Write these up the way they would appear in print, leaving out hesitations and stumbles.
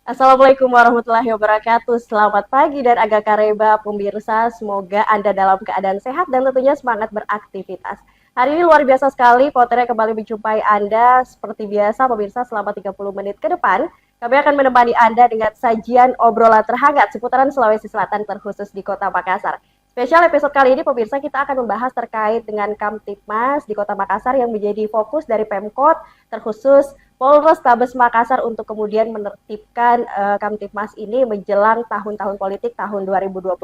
Assalamualaikum warahmatullahi wabarakatuh. Selamat pagi dan agak kareba pemirsa. Semoga Anda dalam keadaan sehat dan tentunya semangat beraktivitas. Hari ini luar biasa sekali, Potret kembali menjumpai Anda. Seperti biasa pemirsa, selama 30 menit ke depan, kami akan menemani Anda dengan sajian obrolan terhangat seputaran Sulawesi Selatan terkhusus di Kota Makassar. Spesial episode kali ini pemirsa kita akan membahas terkait dengan Kamtipmas di Kota Makassar yang menjadi fokus dari Pemkot terkhusus Polrestabes Makassar untuk kemudian menertibkan Kamtipmas ini menjelang tahun-tahun politik tahun 2024.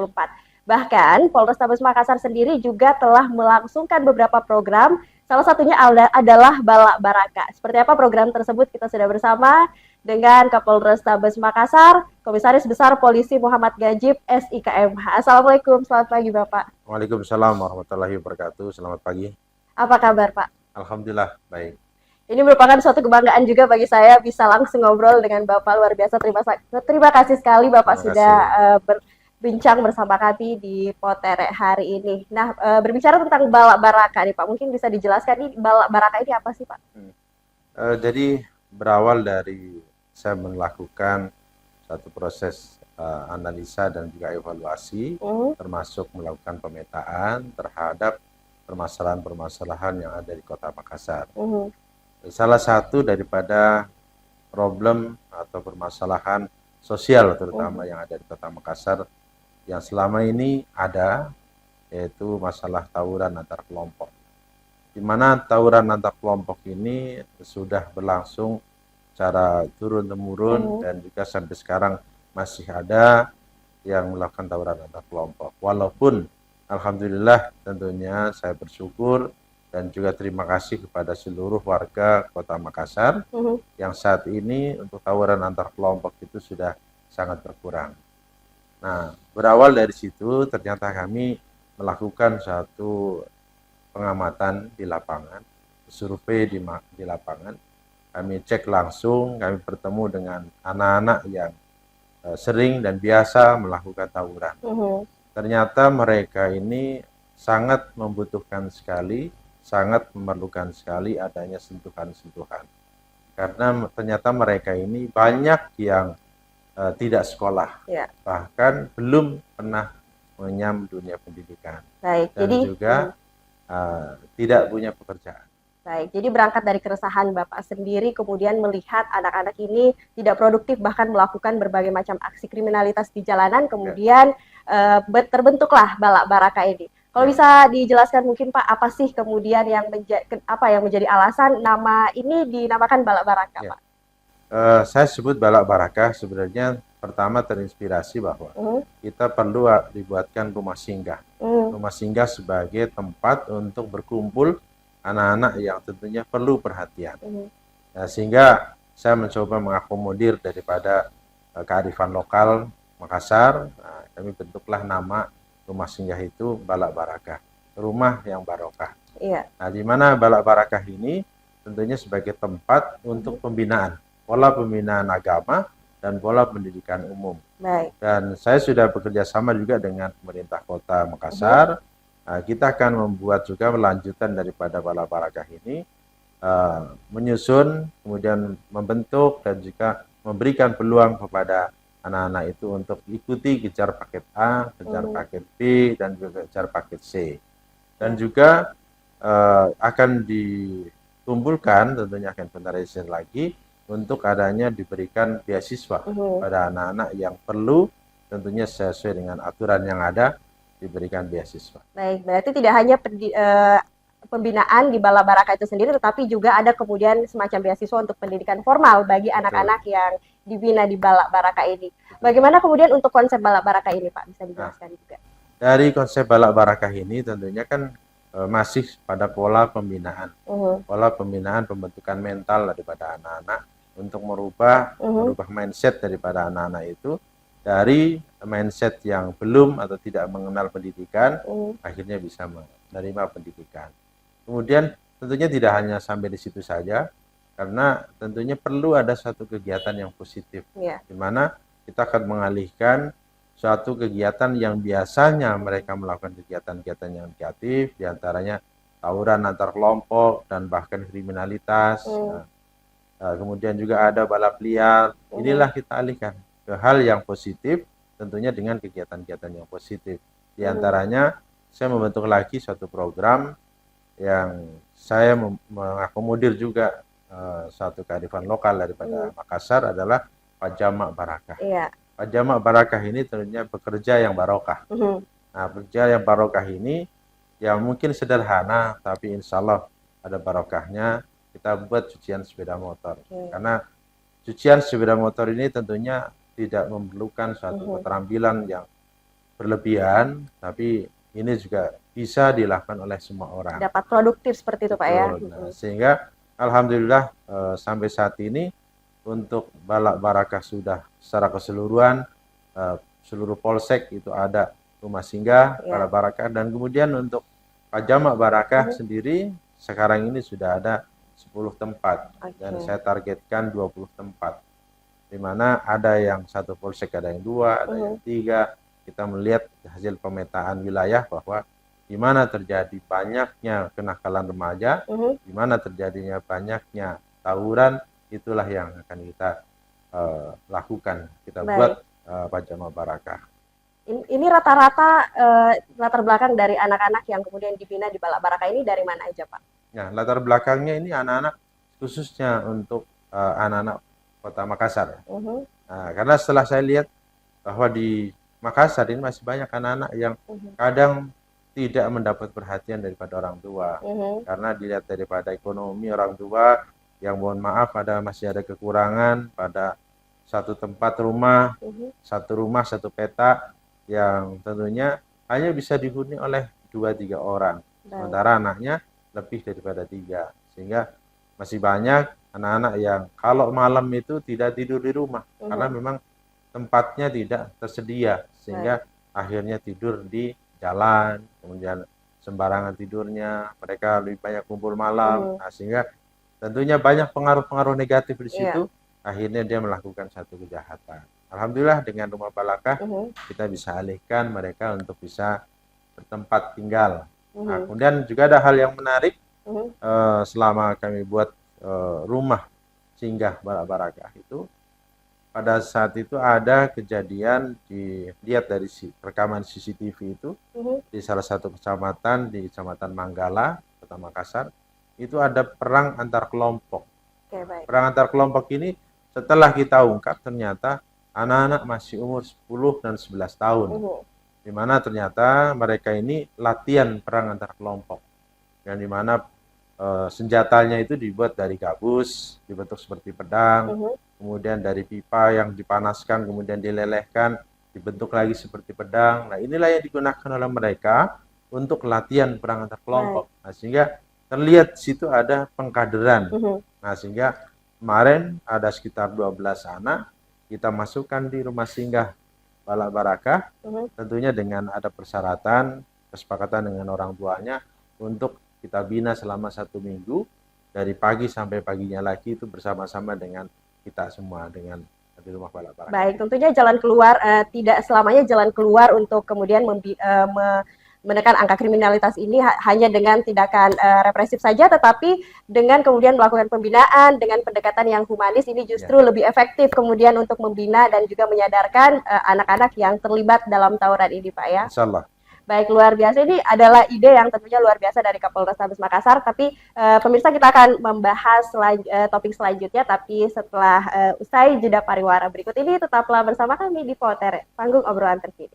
Bahkan Polrestabes Makassar sendiri juga telah melangsungkan beberapa program, salah satunya adalah Balak Baraka. Seperti apa program tersebut kita sudah bersama dengan Kapolrestabes Makassar, Komisaris Besar Polisi Muhammad Gajib SIKMH. Assalamualaikum, selamat pagi Bapak. Waalaikumsalam warahmatullahi wabarakatuh. Selamat pagi. Apa kabar Pak? Alhamdulillah baik. Ini merupakan suatu kebanggaan juga bagi saya bisa langsung ngobrol dengan Bapak, luar biasa. Terima kasih sekali Bapak Terima sudah kasih. berbincang bersama kami di Potere hari ini. Nah, berbicara tentang Balak Baraka nih Pak, mungkin bisa dijelaskan nih Balak Baraka ini apa sih Pak? Jadi berawal dari saya melakukan satu proses analisa dan juga evaluasi, termasuk melakukan pemetaan terhadap permasalahan-permasalahan yang ada di Kota Makassar. Salah satu daripada problem atau permasalahan sosial terutama yang ada di Kota Makassar yang selama ini ada, yaitu masalah tawuran antar kelompok. Di mana tawuran antar kelompok ini sudah berlangsung secara turun-temurun dan juga sampai sekarang masih ada yang melakukan tawuran antar kelompok. Walaupun alhamdulillah tentunya saya bersyukur dan juga terima kasih kepada seluruh warga Kota Makassar yang saat ini untuk tawuran antar kelompok itu sudah sangat berkurang. Nah, berawal dari situ ternyata kami melakukan satu pengamatan di lapangan, survei di lapangan. Kami cek langsung, kami bertemu dengan anak-anak yang sering dan biasa melakukan tawuran. Ternyata mereka ini sangat membutuhkan sekali, sangat memerlukan sekali adanya sentuhan-sentuhan. Karena ternyata mereka ini banyak yang tidak sekolah, bahkan belum pernah mengenyam dunia pendidikan. Baik, dan juga tidak punya pekerjaan. Baik, jadi berangkat dari keresahan Bapak sendiri, kemudian melihat anak-anak ini tidak produktif, bahkan melakukan berbagai macam aksi kriminalitas di jalanan, kemudian terbentuklah Balak Baraka ini. Kalau bisa dijelaskan mungkin Pak, apa sih kemudian yang menjadi alasan nama ini dinamakan Balak Baraka, Pak? Saya sebut Balak Baraka sebenarnya pertama terinspirasi bahwa kita perlu dibuatkan rumah singgah. Rumah singgah sebagai tempat untuk berkumpul anak-anak yang tentunya perlu perhatian. Nah, sehingga saya mencoba mengakomodir daripada kearifan lokal Makassar. Nah, kami bentuklah nama rumah singgah itu Balak Baraka, rumah yang barokah. Nah, di mana Balak Baraka ini tentunya sebagai tempat untuk pembinaan, pola pembinaan agama dan pola pendidikan umum. Dan saya sudah bekerja sama juga dengan pemerintah Kota Makassar. Kita akan membuat juga melanjutan daripada Balak Baraka ini, menyusun, kemudian membentuk dan juga memberikan peluang kepada anak-anak itu untuk ikuti kejar paket A, kejar paket B, dan juga kejar paket C. Dan juga akan dikumpulkan, tentunya akan fundraising lagi, untuk adanya diberikan beasiswa pada anak-anak yang perlu, tentunya sesuai dengan aturan yang ada, diberikan beasiswa. Baik, berarti tidak hanya pembinaan di Balak Baraka itu sendiri, tetapi juga ada kemudian semacam beasiswa untuk pendidikan formal bagi anak-anak yang dibina di Balak Baraka ini. Bagaimana kemudian untuk konsep Balak Baraka ini, Pak? Bisa dijelaskan juga? Dari konsep Balak Baraka ini tentunya kan masih pada pola pembinaan. Pola pembinaan pembentukan mental daripada anak-anak untuk merubah mindset daripada anak-anak itu dari mindset yang belum atau tidak mengenal pendidikan, akhirnya bisa menerima pendidikan. Kemudian tentunya tidak hanya sampai di situ saja, karena tentunya perlu ada satu kegiatan yang positif, di mana kita akan mengalihkan suatu kegiatan yang biasanya mereka melakukan kegiatan-kegiatan yang negatif, diantaranya tawuran antar kelompok dan bahkan kriminalitas. kemudian juga ada balap liar. Inilah kita alihkan ke hal yang positif, tentunya dengan kegiatan-kegiatan yang positif. Di antaranya saya membentuk lagi suatu program yang saya mengakomodir juga suatu kearifan lokal daripada Makassar, adalah Pajama Barakah. Pajama Barakah ini tentunya bekerja yang barokah. Nah, bekerja yang barokah ini yang mungkin sederhana, tapi insya Allah ada barokahnya. Kita buat cucian sepeda motor. Karena cucian sepeda motor ini tentunya tidak memerlukan suatu keterampilan yang berlebihan, tapi ini juga bisa dilakukan oleh semua orang. Dapat produktif seperti itu, Pak ya. Nah, sehingga alhamdulillah sampai saat ini untuk balap barakah sudah secara keseluruhan, seluruh polsek itu ada rumah singgah balap barakah, dan kemudian untuk Pajama Barakah sendiri sekarang ini sudah ada 10 tempat, dan saya targetkan 20 tempat, di mana ada yang satu polsek, ada yang 2, ada yang 3. Kita melihat hasil pemetaan wilayah bahwa di mana terjadi banyaknya kenakalan remaja, di mana terjadinya banyaknya tawuran, itulah yang akan kita lakukan. Kita buat Pajama Barakah. Ini rata-rata latar belakang dari anak-anak yang kemudian dibina di balap barakah ini dari mana aja, Pak? Nah, latar belakangnya ini anak-anak, khususnya untuk anak-anak Kota Makassar. Nah, karena setelah saya lihat bahwa di Makassar ini masih banyak anak-anak yang kadang tidak mendapat perhatian daripada orang tua, karena dilihat daripada ekonomi orang tua yang mohon maaf masih ada kekurangan pada satu tempat rumah, satu peta yang tentunya hanya bisa dihuni oleh 2-3 orang, sementara anaknya lebih daripada 3, sehingga masih banyak anak-anak yang kalau malam itu tidak tidur di rumah karena memang tempatnya tidak tersedia, sehingga akhirnya tidur di jalan, kemudian sembarangan tidurnya, mereka lebih banyak kumpul malam. Nah, sehingga tentunya banyak pengaruh-pengaruh negatif di situ, akhirnya dia melakukan satu kejahatan. Alhamdulillah dengan rumah barakah kita bisa alihkan mereka untuk bisa bertempat tinggal. Nah, kemudian juga ada hal yang menarik selama kami buat rumah singgah balap barakah itu, pada saat itu ada kejadian, dilihat dari rekaman CCTV itu di salah satu kecamatan, di Kecamatan Manggala, Kota Makassar, itu ada perang antar kelompok. Perang antar kelompok ini setelah kita ungkap ternyata anak-anak masih umur 10 dan 11 tahun. Di mana ternyata mereka ini latihan perang antar kelompok. Yang dimana senjatanya itu dibuat dari gabus, dibentuk seperti pedang, kemudian dari pipa yang dipanaskan, kemudian dilelehkan, dibentuk lagi seperti pedang. Nah, inilah yang digunakan oleh mereka untuk latihan perang antar kelompok. Nah, sehingga terlihat di situ ada pengkaderan. Nah, sehingga kemarin ada sekitar 12 anak kita masukkan di rumah singgah balap barakah, tentunya dengan ada persyaratan, kesepakatan dengan orang tuanya untuk kita bina selama 1 minggu, dari pagi sampai paginya lagi itu bersama-sama dengan kita semua, dengan di rumah balap barakah. Baik, tentunya jalan keluar, tidak selamanya jalan keluar untuk kemudian menekan angka kriminalitas ini hanya dengan tindakan represif saja, tetapi dengan kemudian melakukan pembinaan dengan pendekatan yang humanis ini justru lebih efektif kemudian untuk membina dan juga menyadarkan anak-anak yang terlibat dalam tawuran ini, Pak ya. Insya Allah. Baik, luar biasa. Ini adalah ide yang tentunya luar biasa dari Kapolrestabes Makassar, tapi pemirsa, kita akan membahas topik selanjutnya, tapi setelah usai jeda pariwara berikut ini. Tetaplah bersama kami di Potere, panggung obrolan terkini.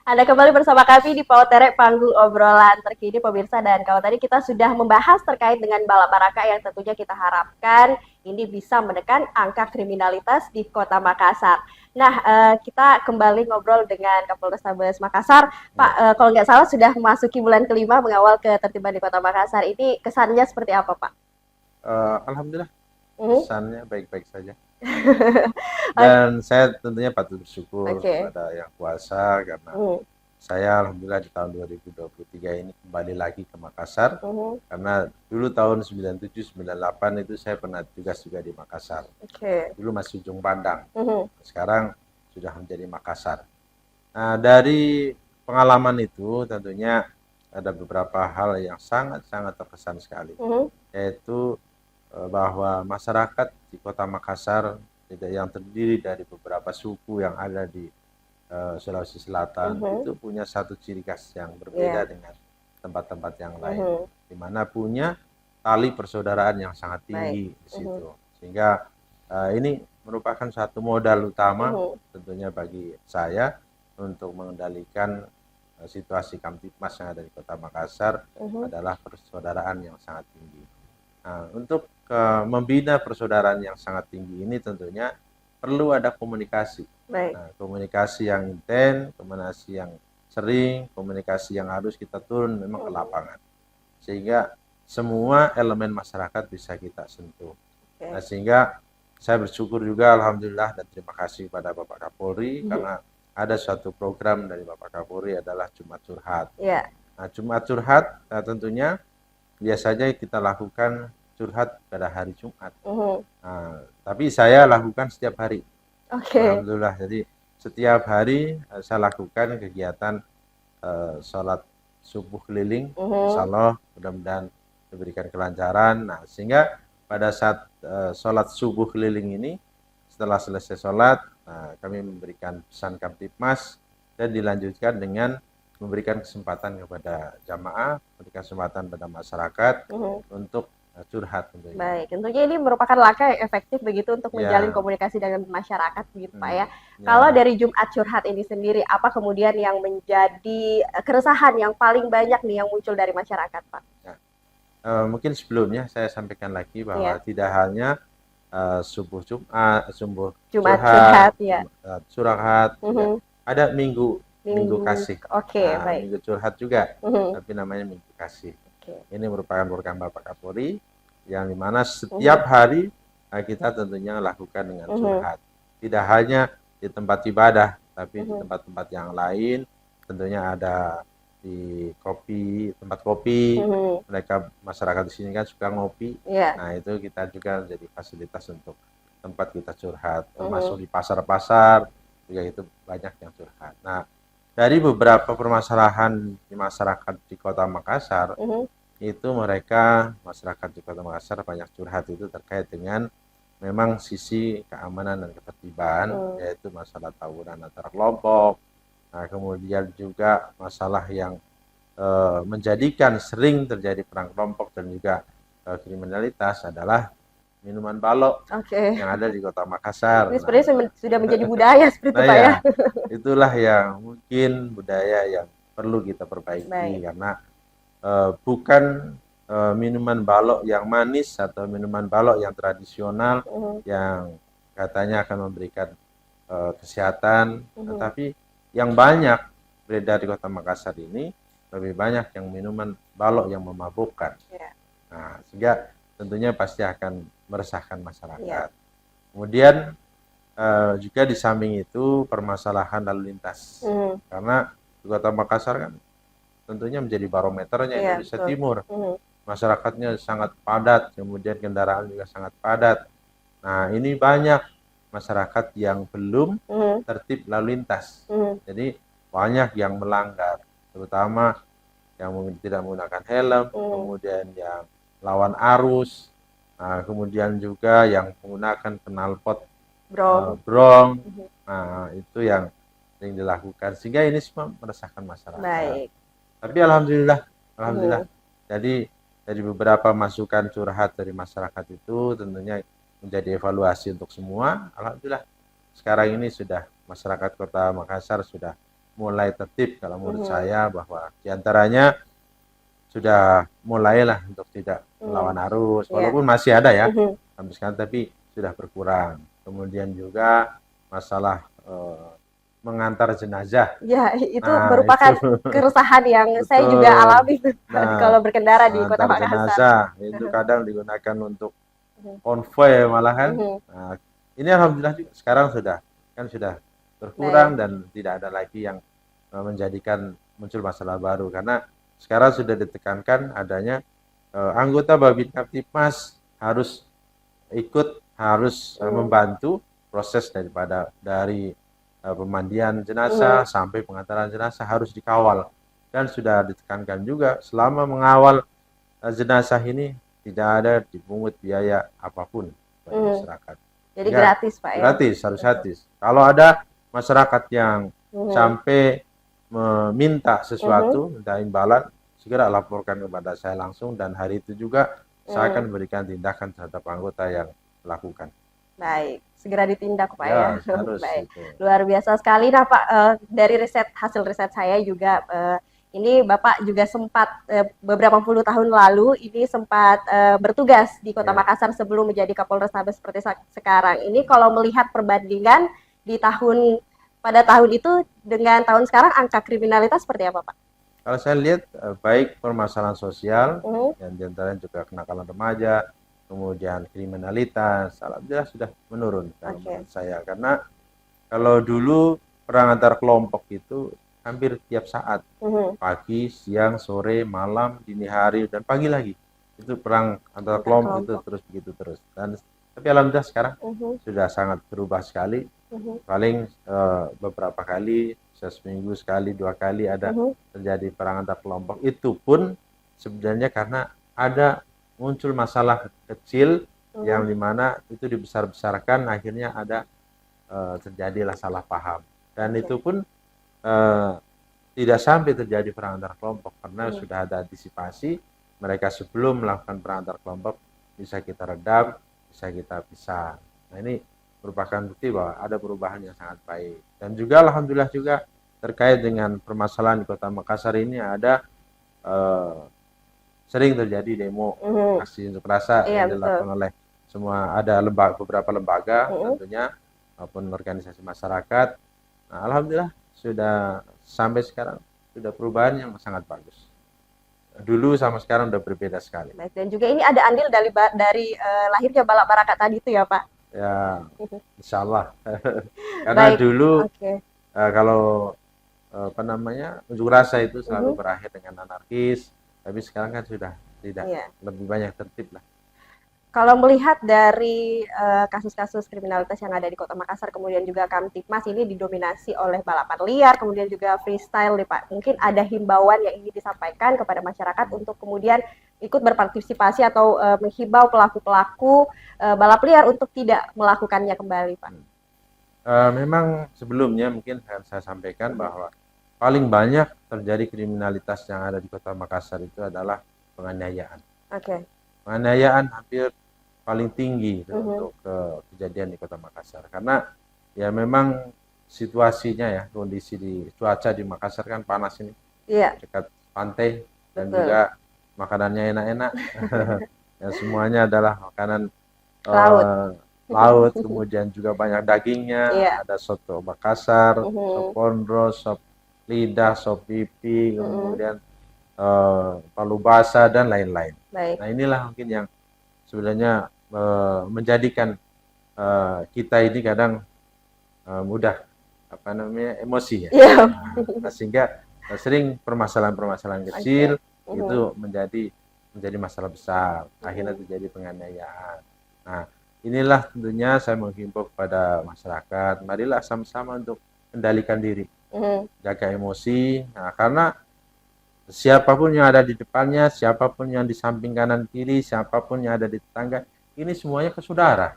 Anda kembali bersama kami di Potere, panggung obrolan terkini, pemirsa. Dan kalau tadi kita sudah membahas terkait dengan balap barakah yang tentunya kita harapkan ini bisa menekan angka kriminalitas di Kota Makassar. Nah, kita kembali ngobrol dengan Kapolrestabes Makassar. Pak, kalau nggak salah sudah memasuki bulan kelima mengawal ketertiban di Kota Makassar. Ini kesannya seperti apa, Pak? Alhamdulillah, kesannya baik-baik saja. Dan saya tentunya patut bersyukur kepada Yang Kuasa, karena saya alhamdulillah di tahun 2023 ini kembali lagi ke Makassar, karena dulu tahun 97-98 itu saya pernah tugas juga di Makassar. Dulu masih Ujung Pandang, sekarang sudah menjadi Makassar. Nah, dari pengalaman itu tentunya ada beberapa hal yang sangat-sangat terkesan sekali, yaitu bahwa masyarakat di Kota Makassar yang terdiri dari beberapa suku yang ada di Sulawesi Selatan itu punya satu ciri khas yang berbeda dengan tempat-tempat yang lain, di mana punya tali persaudaraan yang sangat tinggi di situ, sehingga ini merupakan satu modal utama tentunya bagi saya untuk mengendalikan situasi Kamtipmas yang ada di Kota Makassar adalah persaudaraan yang sangat tinggi. Nah, untuk membina persaudaraan yang sangat tinggi ini tentunya perlu ada komunikasi. Nah, komunikasi yang intens, komunikasi yang sering, komunikasi yang harus kita turun memang ke lapangan, sehingga semua elemen masyarakat bisa kita sentuh. Nah, sehingga saya bersyukur juga alhamdulillah dan terima kasih kepada Bapak Kapolri karena ada suatu program dari Bapak Kapolri adalah Jumat Curhat. Nah, Jumat Curhat tentunya biasanya kita lakukan curhat pada hari Jumat. Nah, tapi saya lakukan setiap hari. Alhamdulillah. Jadi setiap hari saya lakukan kegiatan sholat subuh keliling. Insya Allah mudah-mudahan diberikan kelancaran. Nah, sehingga pada saat sholat subuh keliling ini, setelah selesai sholat, kami memberikan pesan Kamtipmas dan dilanjutkan dengan memberikan kesempatan kepada jamaah, memberikan kesempatan pada masyarakat untuk curhat tentunya. Baik, tentunya ini merupakan langkah yang efektif begitu untuk menjalin komunikasi dengan masyarakat begitu Pak ya. Kalau dari Jumat Curhat ini sendiri, apa kemudian yang menjadi keresahan yang paling banyak nih yang muncul dari masyarakat Pak? Mungkin sebelumnya saya sampaikan lagi bahwa tidak hanya subuh Jumat, Jumat Curhat, curhat, ada minggu kasih. Minggu curhat juga, tapi namanya minggu kasih. Ini merupakan program Bapak Kapolri yang dimana setiap hari kita tentunya lakukan dengan curhat. Tidak hanya di tempat ibadah, tapi di tempat-tempat yang lain. Tentunya ada di tempat kopi. Mereka masyarakat di sini kan suka ngopi. Nah, itu kita juga menjadi fasilitas untuk tempat kita curhat. Termasuk di pasar-pasar juga itu banyak yang curhat. Nah, dari beberapa permasalahan di masyarakat di Kota Makassar, itu masyarakat di Kota Makassar banyak curhat itu terkait dengan memang sisi keamanan dan ketertiban, yaitu masalah tawuran antar kelompok. Nah, kemudian juga masalah yang menjadikan sering terjadi perang kelompok dan juga kriminalitas adalah minuman balok yang ada di Kota Makassar. Ini sebenarnya sudah menjadi budaya seperti itu Pak ya. Itulah yang mungkin budaya yang perlu kita perbaiki karena bukan minuman balok yang manis atau minuman balok yang tradisional yang katanya akan memberikan kesehatan, tetapi yang banyak beredar di Kota Makassar ini lebih banyak yang minuman balok yang memabukkan. Nah, sehingga tentunya pasti akan meresahkan masyarakat. Kemudian juga di samping itu permasalahan lalu lintas, karena di Kota Makassar kan tentunya menjadi barometernya Indonesia Timur. Masyarakatnya sangat padat, kemudian kendaraan juga sangat padat. Nah, ini banyak masyarakat yang belum tertib lalu lintas. Jadi banyak yang melanggar, terutama yang tidak menggunakan helm, kemudian yang lawan arus, kemudian juga yang menggunakan knalpot brong. Nah, itu yang sering dilakukan, sehingga ini semua meresahkan masyarakat. Tapi alhamdulillah, jadi dari beberapa masukan curhat dari masyarakat itu tentunya menjadi evaluasi untuk semua. Alhamdulillah sekarang ini sudah masyarakat Kota Makassar sudah mulai tertib kalau menurut saya, bahwa diantaranya sudah mulailah untuk tidak melawan arus, walaupun masih ada ya sampai sekarang, tapi sudah berkurang. Kemudian juga masalah mengantar jenazah. Ya, itu merupakan keresahan yang saya juga alami kalau berkendara di Kota Makassar. Jenazah itu kadang digunakan untuk konvoy malahan. Nah, ini alhamdulillah juga sekarang sudah berkurang dan tidak ada lagi yang menjadikan muncul masalah baru, karena sekarang sudah ditekankan adanya anggota Babin Kamtipmas harus ikut, harus membantu proses dari pemandian jenazah sampai pengantaran jenazah harus dikawal, dan sudah ditekankan juga selama mengawal jenazah ini tidak ada dipungut biaya apapun bagi masyarakat. Jadi gratis Pak ya? Gratis, harus gratis. Kalau ada masyarakat yang sampai meminta sesuatu, minta imbalan, segera laporkan kepada saya langsung, dan hari itu juga saya akan berikan tindakan terhadap anggota yang melakukan. Baik, segera ditindak Pak ya. Harus. Baik. Luar biasa sekali. Nah Pak, dari hasil riset saya juga, ini Bapak juga sempat beberapa puluh tahun lalu ini sempat bertugas di Kota Makassar sebelum menjadi Kapolres Tabes seperti sekarang. Ini kalau melihat perbandingan di pada tahun itu dengan tahun sekarang, angka kriminalitas seperti apa Pak? Kalau saya lihat baik permasalahan sosial, dan diantaranya juga kenakalan remaja, kemudian kriminalitas, alhamdulillah sudah menurun menurut saya. Karena kalau dulu perang antar kelompok itu hampir tiap saat, pagi, siang, sore, malam, dini hari, dan pagi lagi, itu perang antar kelompok itu terus begitu terus. Dan tapi alhamdulillah sekarang sudah sangat berubah sekali. Paling beberapa kali, seminggu sekali, 2 kali ada terjadi perang antar kelompok. Itu pun sebenarnya karena ada muncul masalah kecil yang dimana itu dibesar-besarkan, akhirnya ada terjadilah salah paham. Dan itu pun tidak sampai terjadi perang antar kelompok, karena sudah ada antisipasi. Mereka sebelum melakukan perang antar kelompok bisa kita redam, bisa kita pisah. Nah, ini merupakan bukti bahwa ada perubahan yang sangat baik. Dan juga alhamdulillah juga terkait dengan permasalahan di Kota Makassar ini, ada sering terjadi demo, aksi unjuk rasa yang dilakukan oleh semua, ada beberapa lembaga tentunya maupun organisasi masyarakat. Nah, alhamdulillah sudah sampai sekarang sudah perubahan yang sangat bagus. Dulu sama sekarang udah berbeda sekali. Baik, dan juga ini ada andil dari lahirnya balap barakat tadi itu ya Pak? Ya, insya Allah. Karena dulu kalau unjuk rasa itu selalu berakhir dengan anarkis, tapi sekarang kan sudah tidak, lebih banyak tertib lah. Kalau melihat dari kasus-kasus kriminalitas yang ada di Kota Makassar, kemudian juga Kamtipmas ini didominasi oleh balapan liar, kemudian juga freestyle nih Pak. Mungkin ada himbauan yang ingin disampaikan kepada masyarakat untuk kemudian ikut berpartisipasi atau menghimbau pelaku-pelaku balap liar untuk tidak melakukannya kembali Pak? Memang sebelumnya mungkin saya sampaikan bahwa paling banyak terjadi kriminalitas yang ada di Kota Makassar itu adalah penganiayaan. Penganiayaan hampir paling tinggi untuk kejadian di Kota Makassar, karena ya memang situasinya ya, kondisi di cuaca di Makassar kan panas ini, dekat pantai, dan juga makanannya enak-enak. Ya, semuanya adalah makanan laut, kemudian juga banyak dagingnya, ada soto Makassar, sop pondros, sop lidah, sop pipi, kemudian palu basah dan lain-lain. Nah, inilah mungkin yang sebenarnya menjadikan kita ini kadang mudah emosi ya. Nah, sehingga sering permasalahan-permasalahan kecil itu menjadi masalah besar, akhirnya terjadi penganiayaan. Nah, inilah tentunya saya menghimbau kepada masyarakat, marilah sama-sama untuk kendalikan diri, jaga emosi. Nah, karena siapapun yang ada di depannya, siapapun yang di samping kanan kiri, siapapun yang ada di tetangga, ini semuanya saudara.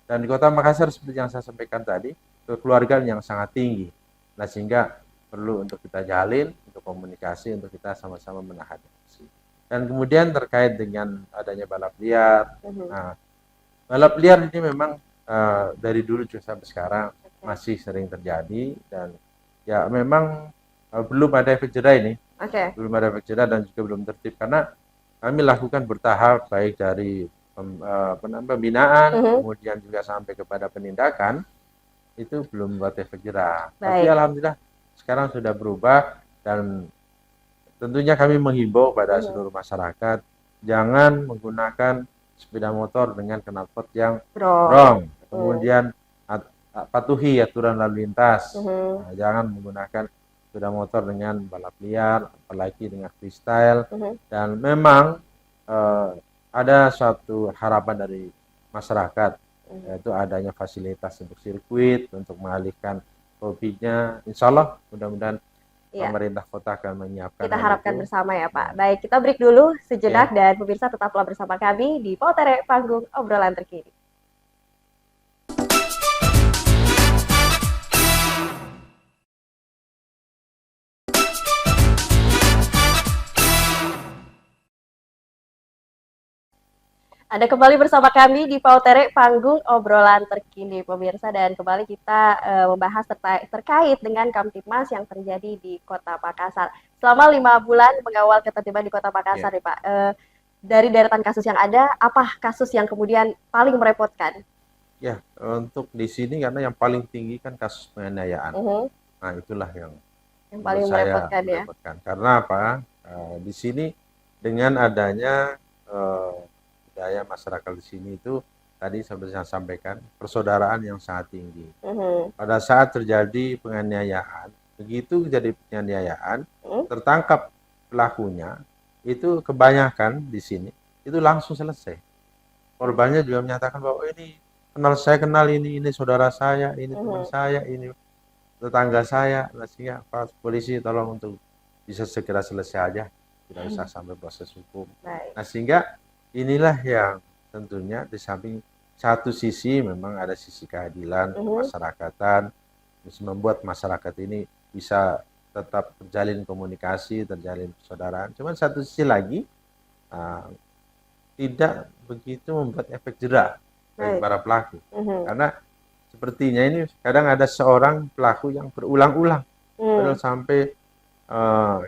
Dan di Kota Makassar seperti yang saya sampaikan tadi, kekeluargaan yang sangat tinggi. Nah, sehingga perlu untuk kita jalin, untuk komunikasi, untuk kita sama-sama menahan emosi. Dan kemudian terkait dengan adanya balap liar. Nah, balap liar ini memang dari dulu juga sampai sekarang masih sering terjadi, dan ya memang belum ada efek jera ini. Belum ada efek jera dan juga belum tertib, karena kami lakukan bertahap, baik dari pembinaan, kemudian juga sampai kepada penindakan, itu belum buat efek jera. Tapi alhamdulillah sekarang sudah berubah, dan tentunya kami menghimbau pada seluruh masyarakat jangan menggunakan sepeda motor dengan knalpot yang wrong. Kemudian patuhi aturan lalu lintas. Nah, jangan menggunakan sepeda motor dengan balap liar, apalagi dengan freestyle. Dan memang ada suatu harapan dari masyarakat, yaitu adanya fasilitas untuk sirkuit, untuk mengalihkan hobinya. Insya Allah mudah-mudahan pemerintah kota akan menyiapkan. Kita harapkan bersama ya Pak. Baik, kita break dulu sejenak dan pemirsa tetaplah bersama kami di Potere Panggung Obrolan Terkini. Anda kembali bersama kami di Pautere Panggung Obrolan Terkini, pemirsa, dan kembali kita membahas terkait dengan Kamtibmas yang terjadi di Kota Makassar. Selama 5 bulan mengawal ketertiban di Kota Makassar, ya Pak. Dari deretan kasus yang ada, apa kasus yang kemudian paling merepotkan? Ya, untuk di sini karena yang paling tinggi kan kasus penganiayaan. Nah, itulah yang paling merepotkan ya. Karena apa? Di sini dengan adanya budaya masyarakat di sini itu tadi seperti saya sampaikan, persaudaraan yang sangat tinggi. Pada saat terjadi penganiayaan, begitu jadi penganiayaan, tertangkap pelakunya, itu kebanyakan di sini itu langsung selesai. Korbannya juga menyatakan bahwa ini saya kenal ini saudara saya, ini teman saya, ini tetangga saya. Nah, sehingga polisi tolong untuk bisa segera selesai aja, tidak usah sampai proses hukum. Nah, sehingga inilah yang tentunya di samping satu sisi memang ada sisi keadilan, kemasyarakatan, bisa membuat masyarakat ini bisa tetap terjalin komunikasi, terjalin persaudaraan. Cuman satu sisi lagi tidak begitu membuat efek jera bagi para pelaku. Karena sepertinya ini kadang ada seorang pelaku yang berulang-ulang. Padahal sampai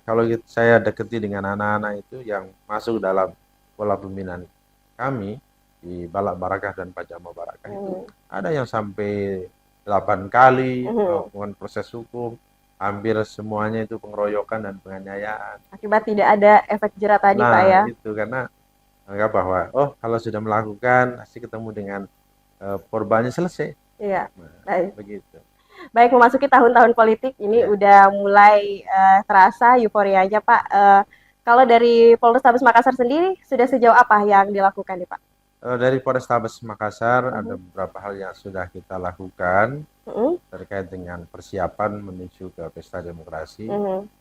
kalau saya deketi dengan anak-anak itu yang masuk dalam pola pembinaan kami di Balak Barakah dan Pajama Barakah itu ada yang sampai 8 kali melakukan proses hukum, hampir semuanya itu pengeroyokan dan penganiayaan. Akibat tidak ada efek jera tadi, Pak ya. Nah, itu karena anggap bahwa kalau sudah melakukan pasti ketemu dengan korbannya selesai. Iya. Nah, begitu. Baik, memasuki tahun-tahun politik ini udah mulai terasa euforianya, Pak. Kalau dari Polrestabes Makassar sendiri, sudah sejauh apa yang dilakukan nih Pak? Dari Polrestabes Makassar ada beberapa hal yang sudah kita lakukan terkait dengan persiapan menuju ke Pesta Demokrasi.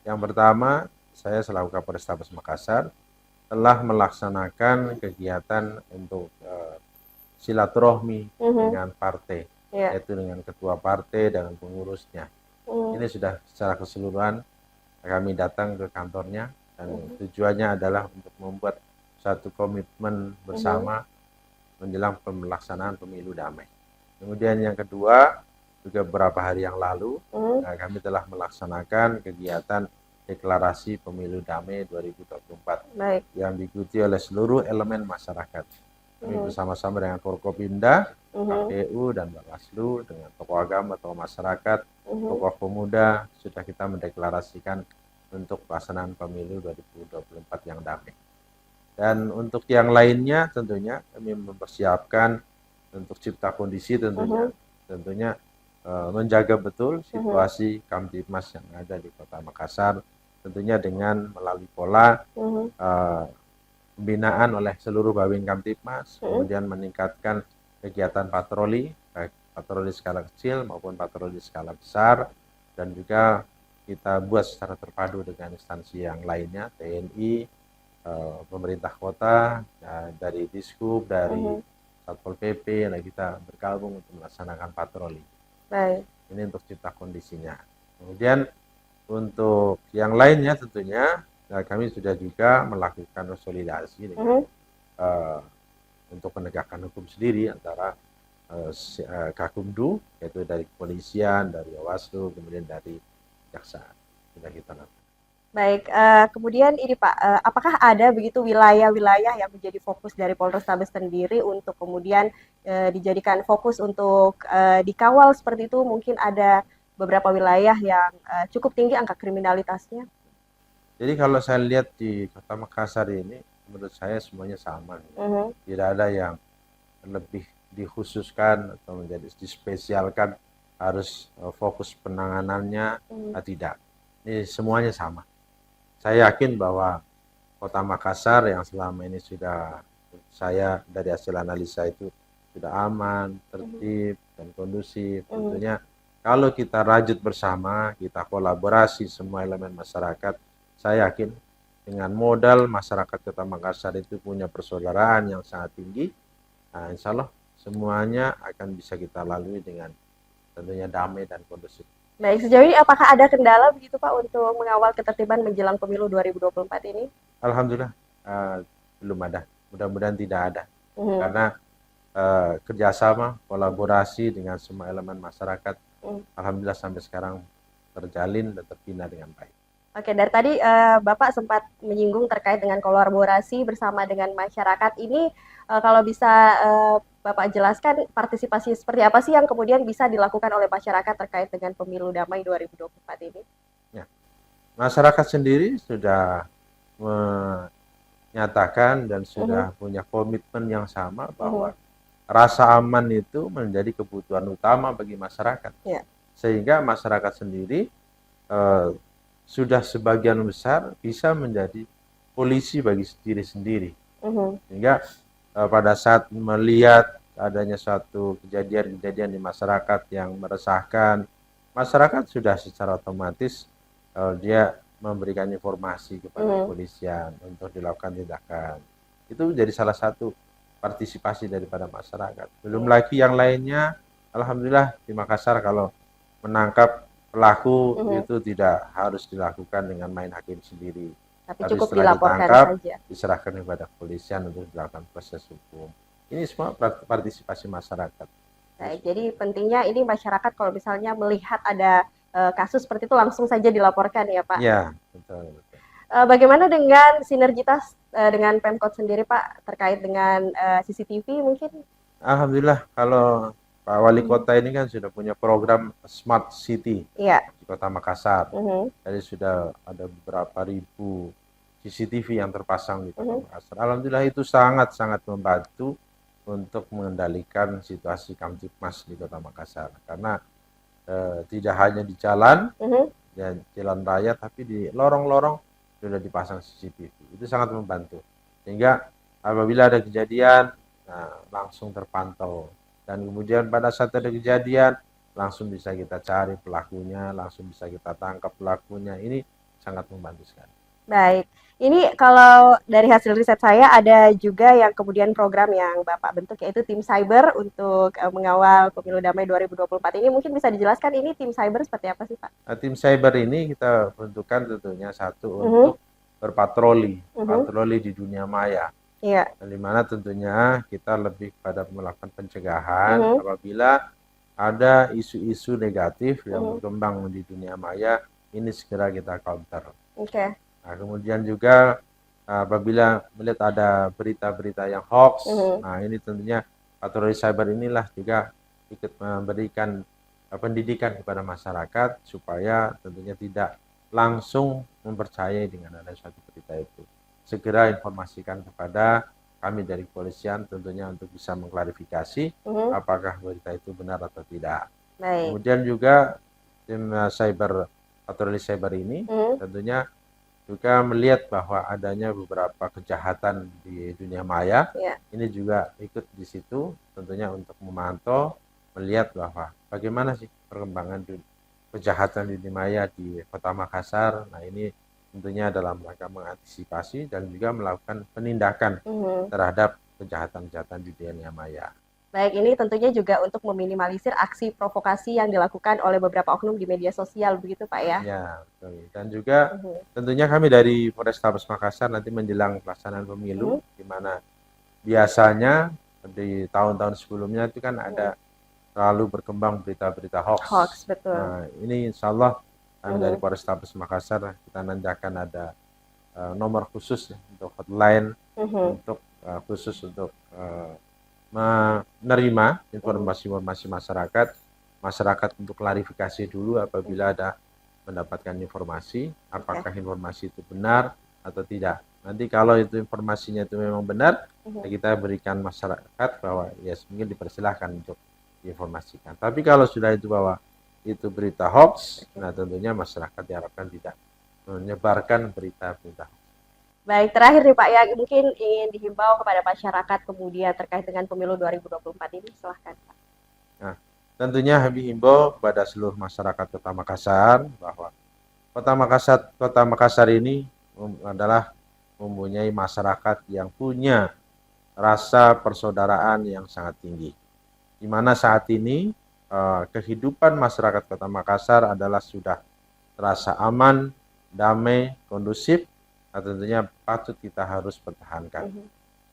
Yang pertama, saya selaku Kapolrestabes Makassar telah melaksanakan kegiatan untuk silaturahmi dengan partai, yaitu dengan ketua partai, dengan pengurusnya. Ini sudah secara keseluruhan kami datang ke kantornya, dan tujuannya adalah untuk membuat satu komitmen bersama menjelang pelaksanaan pemilu damai. Kemudian yang kedua, juga beberapa hari yang lalu kami telah melaksanakan kegiatan deklarasi pemilu damai 2024 yang diikuti oleh seluruh elemen masyarakat. Kami bersama-sama dengan Forkopimda, KPU dan Bawaslu, dengan tokoh agama, tokoh masyarakat, tokoh pemuda, sudah kita mendeklarasikan untuk pelaksanaan pemilu 2024 yang damai. Dan untuk yang lainnya tentunya kami mempersiapkan untuk cipta kondisi tentunya menjaga betul situasi Kamtibmas yang ada di Kota Makassar, tentunya dengan melalui pola pembinaan oleh seluruh Babin Kamtibmas, kemudian meningkatkan kegiatan patroli, baik patroli skala kecil maupun patroli skala besar, dan juga kita buat secara terpadu dengan instansi yang lainnya, TNI, pemerintah kota, dari Dishub, dari Satpol PP, nah kita bergabung untuk melaksanakan patroli. Ini untuk cipta kondisinya. Kemudian untuk yang lainnya tentunya kami sudah juga melakukan konsolidasi dengan untuk penegakan hukum sendiri antara Kakumdu, yaitu dari kepolisian, dari Bawaslu, kemudian dari sudah kita lakukan. Baik, kemudian ini Pak, apakah ada begitu wilayah-wilayah yang menjadi fokus dari Polrestabes sendiri untuk kemudian dijadikan fokus untuk dikawal seperti itu? Mungkin ada beberapa wilayah yang cukup tinggi angka kriminalitasnya. Jadi kalau saya lihat di Kota Makassar ini, menurut saya semuanya sama. Tidak ada yang lebih dikhususkan atau menjadi dispesialkan harus fokus penanganannya, tidak. Ini semuanya sama. Saya yakin bahwa Kota Makassar yang selama ini sudah saya dari hasil analisa itu sudah aman, tertib, dan kondusif. Tentunya kalau kita rajut bersama, kita kolaborasi semua elemen masyarakat, saya yakin dengan modal masyarakat Kota Makassar itu punya persaudaraan yang sangat tinggi, nah, insya Allah semuanya akan bisa kita lalui dengan tentunya damai dan kondusif. Baik, sejauh ini apakah ada kendala begitu Pak untuk mengawal ketertiban menjelang pemilu 2024 ini? Alhamdulillah belum ada. Mudah-mudahan tidak ada. Karena kerjasama, kolaborasi dengan semua elemen masyarakat, alhamdulillah sampai sekarang terjalin dan terbina dengan baik. Oke, dari tadi Bapak sempat menyinggung terkait dengan kolaborasi bersama dengan masyarakat ini. Kalau bisa Bapak jelaskan partisipasi seperti apa sih yang kemudian bisa dilakukan oleh masyarakat terkait dengan pemilu damai 2024 ini? Ya, masyarakat sendiri sudah menyatakan dan sudah punya komitmen yang sama bahwa rasa aman itu menjadi kebutuhan utama bagi masyarakat. Sehingga masyarakat sendiri sudah sebagian besar bisa menjadi polisi bagi diri sendiri. Sehingga pada saat melihat adanya suatu kejadian-kejadian di masyarakat yang meresahkan, masyarakat sudah secara otomatis dia memberikan informasi kepada kepolisian untuk dilakukan tindakan. Itu jadi salah satu partisipasi daripada masyarakat. Belum lagi yang lainnya, alhamdulillah di Makassar kalau menangkap pelaku itu tidak harus dilakukan dengan main hakim sendiri. Tapi cukup dilaporkan saja. Diserahkan kepada kepolisian untuk dilakukan proses hukum. Ini semua partisipasi masyarakat. Baik, jadi pentingnya ini masyarakat kalau misalnya melihat ada kasus seperti itu langsung saja dilaporkan ya Pak? Ya, betul. Bagaimana dengan sinergitas dengan Pemkot sendiri Pak terkait dengan CCTV mungkin? Alhamdulillah kalau Pak Wali Kota ini kan sudah punya program Smart City di Kota Makassar. Jadi sudah ada beberapa ribu CCTV yang terpasang di Kota Makassar. Alhamdulillah itu sangat-sangat membantu untuk mengendalikan situasi Kamtipmas di Kota Makassar. Karena tidak hanya di jalan, jalan raya, tapi di lorong-lorong sudah dipasang CCTV. Itu sangat membantu. Sehingga apabila ada kejadian, langsung terpantau. Dan kemudian pada saat ada kejadian, langsung bisa kita cari pelakunya, langsung bisa kita tangkap pelakunya. Ini sangat membantu sekali. Baik, ini kalau dari hasil riset saya ada juga yang kemudian program yang Bapak bentuk yaitu tim cyber untuk mengawal pemilu damai 2024 ini. Mungkin bisa dijelaskan ini tim cyber seperti apa sih Pak? Tim cyber ini kita bentukkan tentunya satu untuk berpatroli, patroli di dunia maya. Di mana tentunya kita lebih pada melakukan pencegahan apabila ada isu-isu negatif yang berkembang di dunia maya, ini segera kita counter. Nah, kemudian juga apabila melihat ada berita-berita yang hoax, nah ini tentunya patroli cyber inilah juga ikut memberikan pendidikan kepada masyarakat supaya tentunya tidak langsung mempercayai dengan ada suatu berita itu. Segera informasikan kepada kami dari kepolisian tentunya untuk bisa mengklarifikasi apakah berita itu benar atau tidak. Kemudian juga tim cyber patroli cyber ini tentunya juga melihat bahwa adanya beberapa kejahatan di dunia maya. Ini juga ikut di situ tentunya untuk memantau, melihat bahwa bagaimana sih perkembangan kejahatan di dunia maya di Kota Makassar. Nah ini tentunya dalam rangka mengantisipasi dan juga melakukan penindakan terhadap kejahatan-kejahatan di dunia maya. Baik, ini tentunya juga untuk meminimalisir aksi provokasi yang dilakukan oleh beberapa oknum di media sosial, begitu Pak ya? Ya, betul. Dan juga tentunya kami dari Polrestabes Makassar nanti menjelang pelaksanaan pemilu, di mana biasanya di tahun-tahun sebelumnya itu kan ada selalu berkembang berita-berita hoax. Betul. Nah, ini insya Allah kami dari Polrestabes Makassar kita nanti akan ada nomor khusus untuk hotline untuk khusus untuk menerima informasi-informasi masyarakat untuk klarifikasi dulu apabila ada mendapatkan informasi apakah informasi itu benar atau tidak. Nanti kalau itu informasinya itu memang benar, kita berikan masyarakat bahwa ya mungkin dipersilahkan untuk diinformasikan. Tapi kalau sudah itu bahwa itu berita hoax, nah tentunya masyarakat diharapkan tidak menyebarkan berita-berita hoax. Baik, terakhir nih Pak, yang mungkin ingin dihimbau kepada masyarakat kemudian terkait dengan pemilu 2024 ini, silahkan Pak. Nah, tentunya kami himbau kepada seluruh masyarakat Kota Makassar bahwa Kota Makassar ini adalah mempunyai masyarakat yang punya rasa persaudaraan yang sangat tinggi. Di mana saat ini kehidupan masyarakat Kota Makassar adalah sudah terasa aman, damai, kondusif, nah tentunya patut kita harus pertahankan.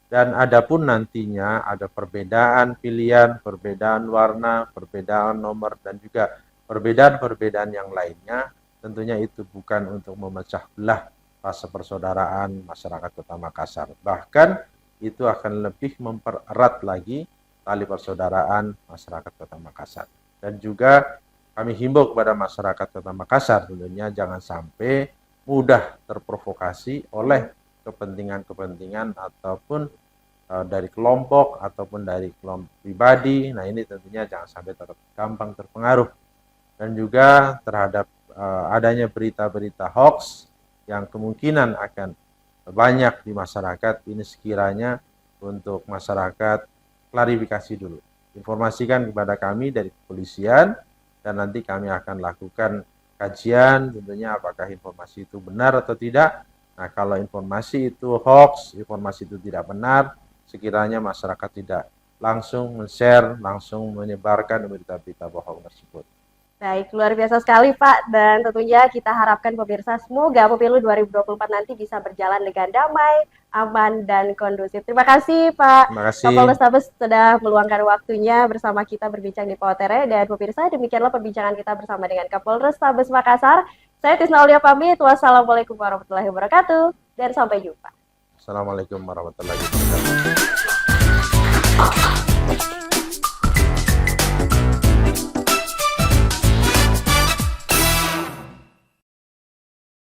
Dan adapun nantinya ada perbedaan pilihan, perbedaan warna, perbedaan nomor, dan juga perbedaan-perbedaan yang lainnya, tentunya itu bukan untuk memecah belah rasa persaudaraan masyarakat Kota Makassar. Bahkan itu akan lebih mempererat lagi tali persaudaraan masyarakat Kota Makassar. Dan juga kami himbau kepada masyarakat Kota Makassar tentunya jangan sampai mudah terprovokasi oleh kepentingan-kepentingan ataupun dari kelompok ataupun dari kelompok pribadi. Nah ini tentunya jangan sampai gampang terpengaruh. Dan juga terhadap adanya berita-berita hoax yang kemungkinan akan banyak di masyarakat, ini sekiranya untuk masyarakat klarifikasi dulu. Informasikan kepada kami dari kepolisian dan nanti kami akan lakukan kajian tentunya apakah informasi itu benar atau tidak. Nah kalau informasi itu hoax, informasi itu tidak benar, sekiranya masyarakat tidak langsung men-share, langsung menyebarkan berita-berita bohong tersebut. Baik, luar biasa sekali Pak, dan tentunya kita harapkan pemirsa semoga pemilu 2024 nanti bisa berjalan dengan damai, aman, dan kondusif. Terima kasih Pak Kapolrestabes sudah meluangkan waktunya bersama kita berbincang di Potere, dan pemirsa demikianlah perbincangan kita bersama dengan Kapolrestabes Makassar. Saya Tisna Aulia pamit, wassalamualaikum warahmatullahi wabarakatuh, dan sampai jumpa. Assalamualaikum warahmatullahi wabarakatuh.